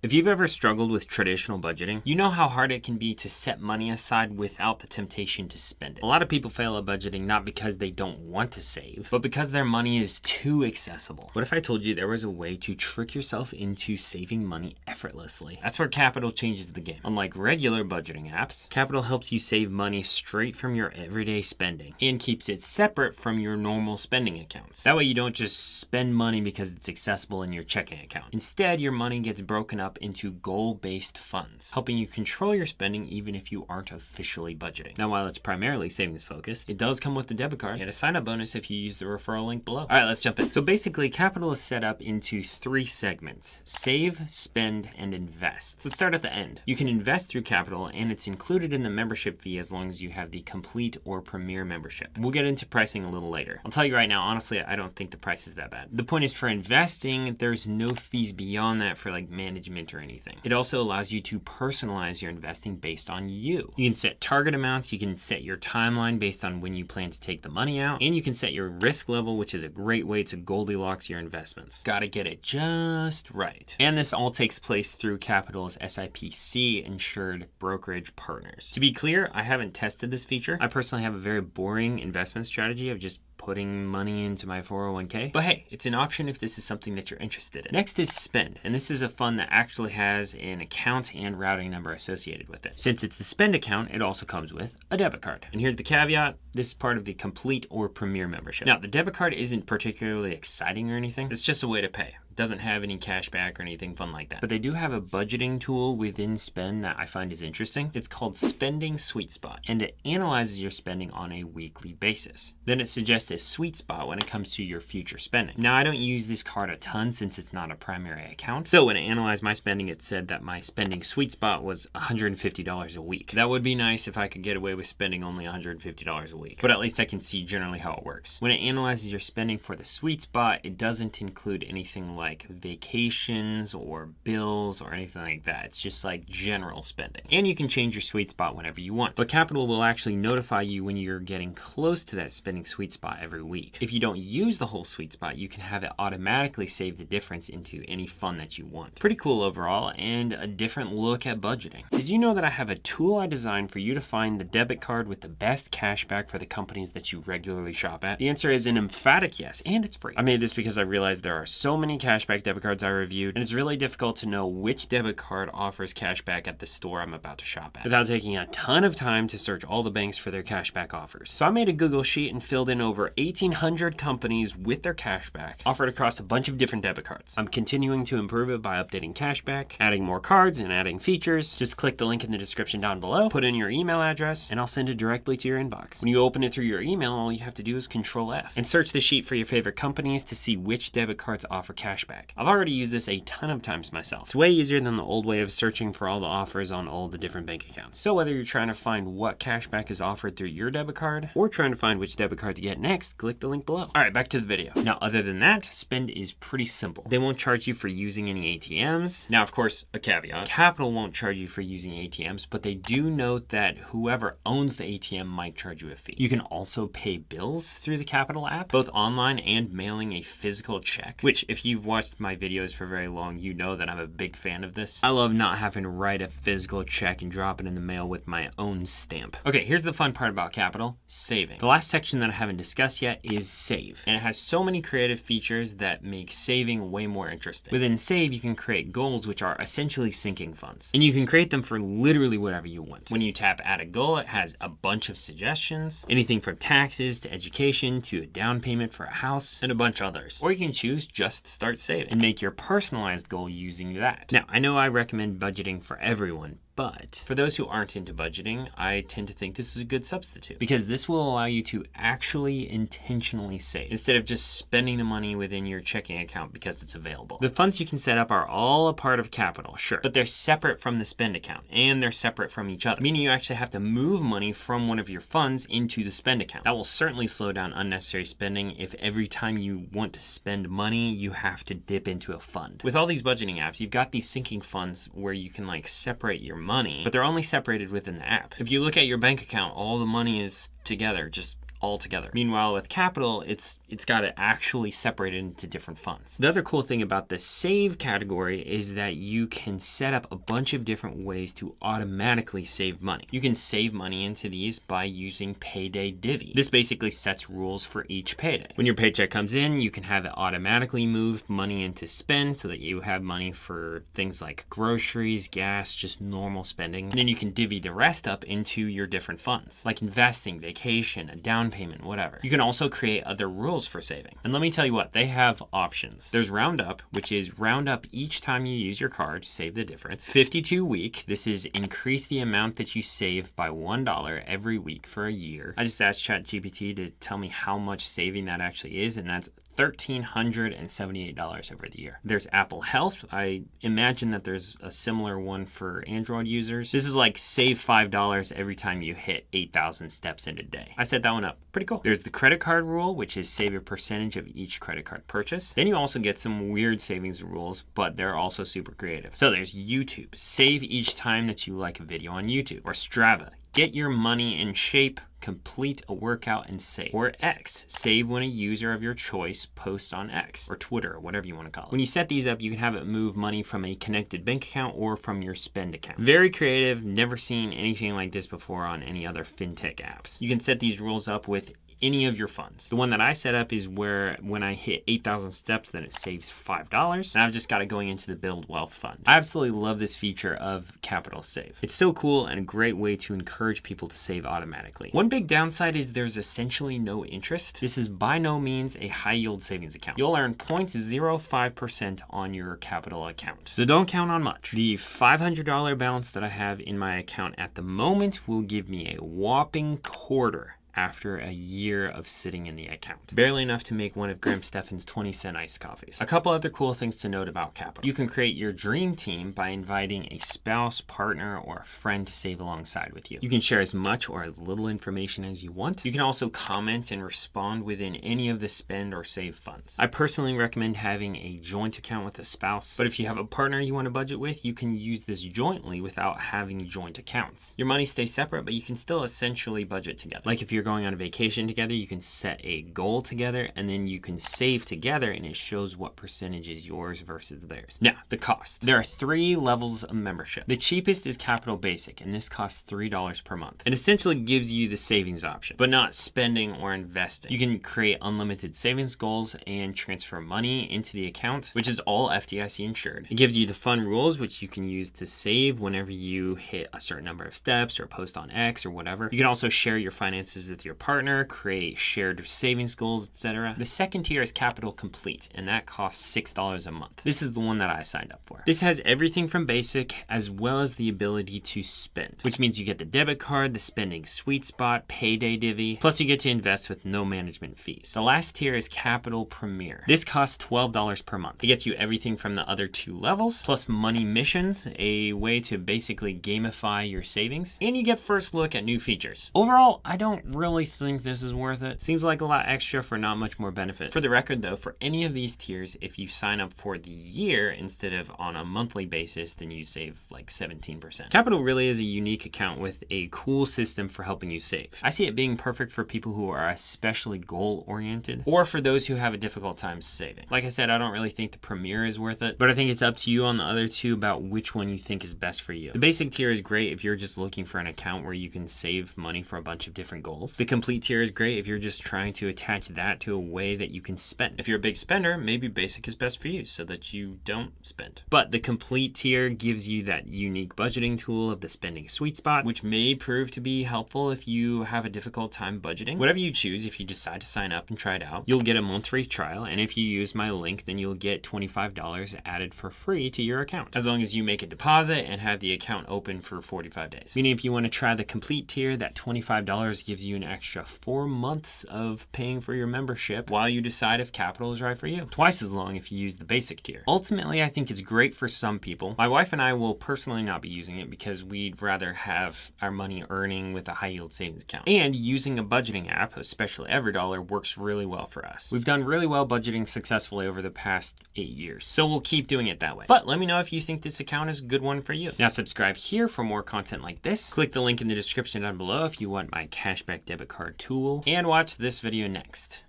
If you've ever struggled with traditional budgeting, you know how hard it can be to set money aside without the temptation to spend it. A lot of people fail at budgeting not because they don't want to save, but because their money is too accessible. What if I told you there was a way to trick yourself into saving money effortlessly? That's where Qapital changes the game. Unlike regular budgeting apps, Qapital helps you save money straight from your everyday spending and keeps it separate from your normal spending accounts. That way you don't just spend money because it's accessible in your checking account. Instead, your money gets broken up into goal-based funds, helping you control your spending even if you aren't officially budgeting. Now, while it's primarily savings focused, it does come with the debit card and a sign-up bonus if you use the referral link below. All right, let's jump in. So basically, Qapital is set up into 3 segments: save, spend, and invest. So let's start at the end. You can invest through Qapital, and it's included in the membership fee as long as you have the complete or premier membership. We'll get into pricing a little later. I'll tell you right now, honestly, I don't think the price is that bad. The point is, for investing, there's no fees beyond that for like management or anything. It also allows you to personalize your investing based on you. You can set target amounts, you can set your timeline based on when you plan to take the money out, and you can set your risk level, which is a great way to Goldilocks your investments. Gotta get it just right. And this all takes place through Qapital's SIPC insured brokerage partners. To be clear, I haven't tested this feature. I personally have a very boring investment strategy of just putting money into my 401k. But hey, it's an option if this is something that you're interested in. Next is spend, and this is a fund that actually has an account and routing number associated with it. Since it's the spend account, it also comes with a debit card. And here's the caveat: this is part of the complete or premier membership. Now, the debit card isn't particularly exciting or anything. It's just a way to pay. It doesn't have any cashback or anything fun like that. But they do have a budgeting tool within Spend that I find is interesting. It's called Spending Sweet Spot, and it analyzes your spending on a weekly basis. Then it suggests a sweet spot when it comes to your future spending. Now, I don't use this card a ton since it's not a primary account. So when it analyzed my spending, it said that my spending sweet spot was $150 a week. That would be nice if I could get away with spending only $150 a week, but at least I can see generally how it works. When it analyzes your spending for the sweet spot, it doesn't include anything like vacations or bills or anything like that. It's just like general spending. And you can change your sweet spot whenever you want. But Qapital will actually notify you when you're getting close to that spending sweet spot every week. If you don't use the whole sweet spot, you can have it automatically save the difference into any fund that you want. Pretty cool overall, and a different look at budgeting. Did you know that I have a tool I designed for you to find the debit card with the best cashback for the companies that you regularly shop at? The answer is an emphatic yes, and it's free. I made this because I realized there are so many cashback debit cards I reviewed, and it's really difficult to know which debit card offers cashback at the store I'm about to shop at without taking a ton of time to search all the banks for their cashback offers. So I made a Google sheet and filled in over 1,800 companies with their cashback offered across a bunch of different debit cards. I'm continuing to improve it by updating cashback, adding more cards, and adding features. Just click the link in the description down below, put in your email address, and I'll send it directly to your inbox. When you open it through your email, all you have to do is Control F and search the sheet for your favorite companies to see which debit cards offer cashback. I've already used this a ton of times myself. It's way easier than the old way of searching for all the offers on all the different bank accounts. So whether you're trying to find what cashback is offered through your debit card or trying to find which debit card to get next, click the link below. All right, back to the video. Now, other than that, Spend is pretty simple. They won't charge you for using any ATMs. Now, of course, a caveat: Qapital won't charge you for using ATMs, but they do note that whoever owns the ATM might charge you a fee. You can also pay bills through the Qapital app, both online and mailing a physical check, which if you've watched my videos for very long, you know that I'm a big fan of this. I love not having to write a physical check and drop it in the mail with my own stamp. Okay, here's the fun part about Qapital: saving. The last section that I haven't discussed yet is Save, and it has so many creative features that make saving way more interesting. Within Save, you can create goals, which are essentially sinking funds, and you can create them for literally whatever you want. When you tap Add a Goal, it has a bunch of suggestions, anything from taxes to education to a down payment for a house and a bunch others. Or you can choose just start saving and make your personalized goal using that. Now, I know I recommend budgeting for everyone, but for those who aren't into budgeting, I tend to think this is a good substitute because this will allow you to actually intentionally save instead of just spending the money within your checking account because it's available. The funds you can set up are all a part of Qapital, sure, but they're separate from the spend account and they're separate from each other, meaning you actually have to move money from one of your funds into the spend account. That will certainly slow down unnecessary spending if every time you want to spend money, you have to dip into a fund. With all these budgeting apps, you've got these sinking funds where you can like separate your money, but they're only separated within the app. If you look at your bank account, all the money is together, just all together. Meanwhile, with Qapital, it's got it actually separated into different funds. The other cool thing about the save category is that you can set up a bunch of different ways to automatically save money. You can save money into these by using payday divvy. This basically sets rules for each payday. When your paycheck comes in, you can have it automatically move money into spend so that you have money for things like groceries, gas, just normal spending. And then you can divvy the rest up into your different funds, like investing, vacation, a down payment, whatever. You can also create other rules for saving. And let me tell you what, they have options. There's round up, which is round up each time you use your card, save the difference. 52 week, this is increase the amount that you save by $1 every week for a year. I just asked ChatGPT to tell me how much saving that actually is, and that's $1,378 over the year. There's Apple Health. I imagine that there's a similar one for Android users. This is like save $5 every time you hit 8,000 steps in a day. I set that one up. Pretty cool. There's the credit card rule, which is save a percentage of each credit card purchase. Then you also get some weird savings rules, but they're also super creative. So there's YouTube. Save each time that you like a video on YouTube. Or Strava. Get your money in shape, complete a workout and save. Or X, save when a user of your choice posts on X or Twitter or whatever you want to call it. When you set these up, you can have it move money from a connected bank account or from your spend account. Very creative, never seen anything like this before on any other fintech apps. You can set these rules up with any of your funds. The one that I set up is where when I hit 8,000 steps, then it saves $5. And I've just got it going into the Build Wealth Fund. I absolutely love this feature of Qapital Save. It's so cool and a great way to encourage people to save automatically. One big downside is there's essentially no interest. This is by no means a high yield savings account. You'll earn 0.05% on your Qapital account. So don't count on much. The $500 balance that I have in my account at the moment will give me a whopping quarter after a year of sitting in the account. Barely enough to make one of Graham Stephan's 20-cent iced coffees. A couple other cool things to note about Qapital. You can create your dream team by inviting a spouse, partner, or a friend to save alongside with you. You can share as much or as little information as you want. You can also comment and respond within any of the spend or save funds. I personally recommend having a joint account with a spouse, but if you have a partner you want to budget with, you can use this jointly without having joint accounts. Your money stays separate, but you can still essentially budget together. Like if you're going on a vacation together, you can set a goal together and then you can save together and it shows what percentage is yours versus theirs. Now, the cost. There are 3 levels of membership. The cheapest is Qapital Basic, and this costs $3 per month. It essentially gives you the savings option, but not spending or investing. You can create unlimited savings goals and transfer money into the account, which is all FDIC insured. It gives you the fun rules, which you can use to save whenever you hit a certain number of steps or post on X or whatever. You can also share your finances with your partner, create shared savings goals, etc. The second tier is Qapital Complete, and that costs $6 a month. This is the one that I signed up for. This has everything from basic as well as the ability to spend, which means you get the debit card, the spending sweet spot, payday divvy, plus you get to invest with no management fees. The last tier is Qapital Premier. This costs $12 per month. It gets you everything from the other 2 levels, plus money missions, a way to basically gamify your savings, and you get first look at new features. Overall, I don't really think this is worth it. Seems like a lot extra for not much more benefit. For the record though, for any of these tiers, if you sign up for the year instead of on a monthly basis, then you save like 17%. Qapital really is a unique account with a cool system for helping you save. I see it being perfect for people who are especially goal oriented or for those who have a difficult time saving. Like I said, I don't really think the Premier is worth it, but I think it's up to you on the other 2 about which one you think is best for you. The basic tier is great if you're just looking for an account where you can save money for a bunch of different goals. The complete tier is great if you're just trying to attach that to a way that you can spend. If you're a big spender, maybe basic is best for you so that you don't spend. But the complete tier gives you that unique budgeting tool of the spending sweet spot, which may prove to be helpful if you have a difficult time budgeting. Whatever you choose, if you decide to sign up and try it out, you'll get a month free trial, and if you use my link, then you'll get $25 added for free to your account, as long as you make a deposit and have the account open for 45 days. Meaning if you want to try the complete tier, that $25 gives you an extra 4 months of paying for your membership while you decide if Qapital is right for you. Twice as long if you use the basic tier. Ultimately, I think it's great for some people. My wife and I will personally not be using it because we'd rather have our money earning with a high yield savings account. And using a budgeting app, especially EveryDollar, works really well for us. We've done really well budgeting successfully over the past 8 years, so we'll keep doing it that way. But let me know if you think this account is a good one for you. Now subscribe here for more content like this. Click the link in the description down below if you want my cashback debit card tool, and watch this video next.